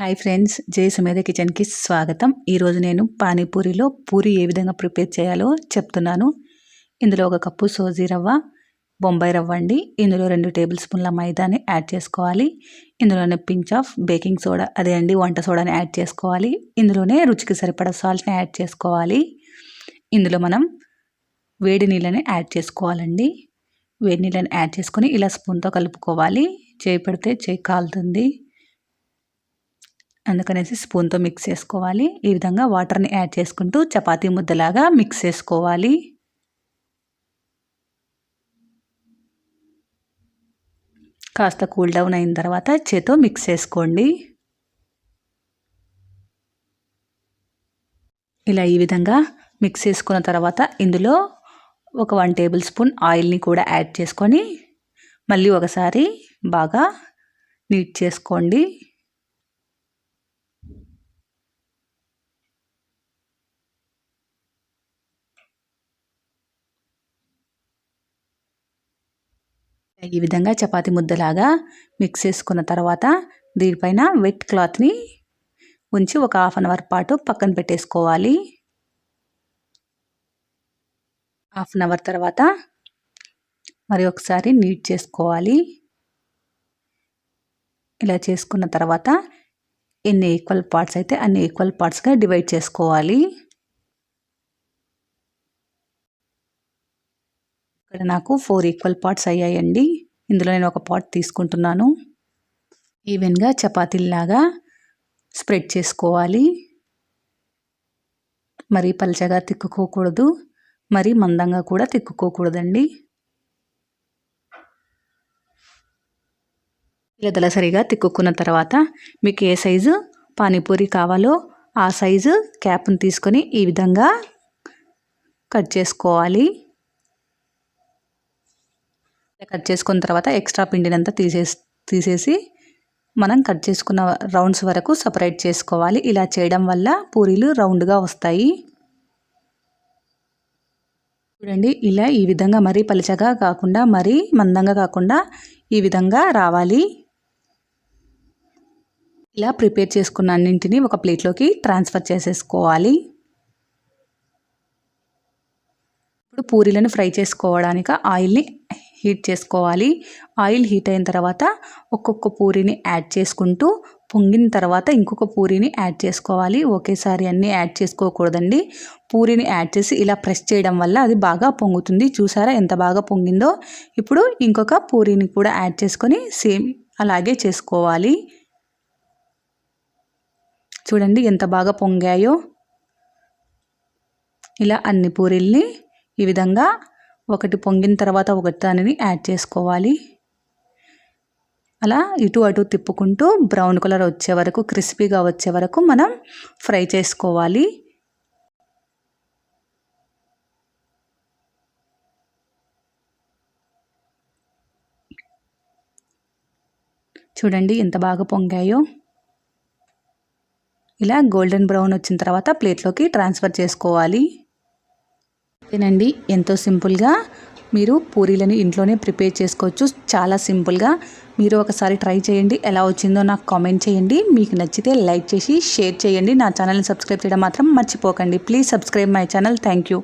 Hi friends, జై సుమేధ కిచెన్కి స్వాగతం. ఈరోజు నేను పానీపూరిలో పూరి ఏ విధంగా ప్రిపేర్ చేయాలో చెప్తున్నాను. ఇందులో 1 కప్పు సోజీ రవ్వ, బొంబాయి రవ్వ అండి. ఇందులో 2 టేబుల్ స్పూన్ల మైదాని యాడ్ చేసుకోవాలి. ఇందులోనే పించ్ ఆఫ్ బేకింగ్ సోడా, అదే అండి వంట సోడాని యాడ్ చేసుకోవాలి. ఇందులోనే రుచికి సరిపడా సాల్ట్ని యాడ్ చేసుకోవాలి. ఇందులో మనం వేడి నీళ్ళని యాడ్ చేసుకోవాలండి. వేడి నీళ్ళని యాడ్ చేసుకొని ఇలా స్పూన్తో కలుపుకోవాలి. చేయి పెడితే చేయి కాలుతుంది, అందుకనేసి స్పూన్తో మిక్స్ చేసుకోవాలి. ఈ విధంగా వాటర్ని యాడ్ చేసుకుంటూ చపాతీ ముద్దలాగా మిక్స్ చేసుకోవాలి. కాస్త కూల్ డౌన్ అయిన తర్వాత చేత్తో మిక్స్ చేసుకోండి. ఇలా ఈ విధంగా మిక్స్ చేసుకున్న తర్వాత ఇందులో ఒక 1 టేబుల్ స్పూన్ ఆయిల్ని కూడా యాడ్ చేసుకొని మళ్ళీ ఒకసారి బాగా నీట్ చేసుకోండి. ఈ విధంగా చపాతీ ముద్దలాగా మిక్స్ చేసుకున్న తర్వాత దీనిపైన వెట్ క్లాత్ని ఉంచి ఒక ½ అన్ అవర్ పాటు పక్కన పెట్టేసుకోవాలి. ½ అన్ అవర్ తర్వాత మరి ఒకసారి నీట్ చేసుకోవాలి. ఇలా చేసుకున్న తర్వాత ఎన్ని ఈక్వల్ పార్ట్స్ అయితే అన్ని ఈక్వల్ పార్ట్స్గా డివైడ్ చేసుకోవాలి. ఇక్కడ నాకు 4 ఈక్వల్ పార్ట్స్ అయ్యాయండి. ఇందులో నేను ఒక పార్ట్ తీసుకుంటున్నాను. ఈవెన్గా చపాతీలాగా స్ప్రెడ్ చేసుకోవాలి. మరీ పల్చగా తిక్కుకోకూడదు, మరీ మందంగా కూడా తిక్కుకోకూడదండి. ఇలా దళసరిగా తిక్కుకున్న తర్వాత మీకు ఏ సైజు పానీపూరి కావాలో ఆ సైజు క్యాప్ని తీసుకొని ఈ విధంగా కట్ చేసుకోవాలి. కట్ చేసుకున్న తర్వాత ఎక్స్ట్రా పిండినంతా తీసేసి మనం కట్ చేసుకున్న రౌండ్స్ వరకు సపరేట్ చేసుకోవాలి. ఇలా చేయడం వల్ల పూరీలు రౌండ్గా వస్తాయి. చూడండి, ఇలా ఈ విధంగా మరీ పలుచగా కాకుండా మరీ మందంగా కాకుండా ఈ విధంగా రావాలి. ఇలా ప్రిపేర్ చేసుకున్న అన్నింటినీ ఒక ప్లేట్లోకి ట్రాన్స్ఫర్ చేసేసుకోవాలి. ఇప్పుడు పూరీలను ఫ్రై చేసుకోవడానికి ఆయిల్ని హీట్ చేసుకోవాలి. ఆయిల్ హీట్ అయిన తర్వాత ఒక్కొక్క పూరీని యాడ్ చేసుకుంటూ పొంగిన తర్వాత ఇంకొక పూరీని యాడ్ చేసుకోవాలి. ఒకేసారి అన్నీ యాడ్ చేసుకోకూడదండి. పూరీని యాడ్ చేసి ఇలా ప్రెస్ చేయడం వల్ల అది బాగా పొంగుతుంది. చూసారా ఎంత బాగా పొంగిందో. ఇప్పుడు ఇంకొక పూరీని కూడా యాడ్ చేసుకొని సేమ్ అలాగే చేసుకోవాలి. చూడండి ఎంత బాగా పొంగాయో. ఇలా అన్ని పూరీల్ని ఈ విధంగా ఒకటి పొంగిన తర్వాత ఒకటి దానిని యాడ్ చేసుకోవాలి. అలా ఇటు అటు తిప్పుకుంటూ బ్రౌన్ కలర్ వచ్చే వరకు, క్రిస్పీగా వచ్చే వరకు మనం ఫ్రై చేసుకోవాలి. చూడండి ఎంత బాగా పొంగాయో. ఇలా గోల్డెన్ బ్రౌన్ వచ్చిన తర్వాత ప్లేట్లోకి ట్రాన్స్ఫర్ చేసుకోవాలి. అంతేనండి, ఎంతో సింపుల్గా మీరు పూరీలని ఇంట్లోనే ప్రిపేర్ చేసుకోవచ్చు. చాలా సింపుల్గా మీరు ఒకసారి ట్రై చేయండి. ఎలా వచ్చిందో నాకు కామెంట్ చేయండి. మీకు నచ్చితే లైక్ చేసి షేర్ చేయండి. నా ఛానల్ని సబ్స్క్రైబ్ చేయడం మాత్రం మర్చిపోకండి. Please subscribe my channel. Thank you.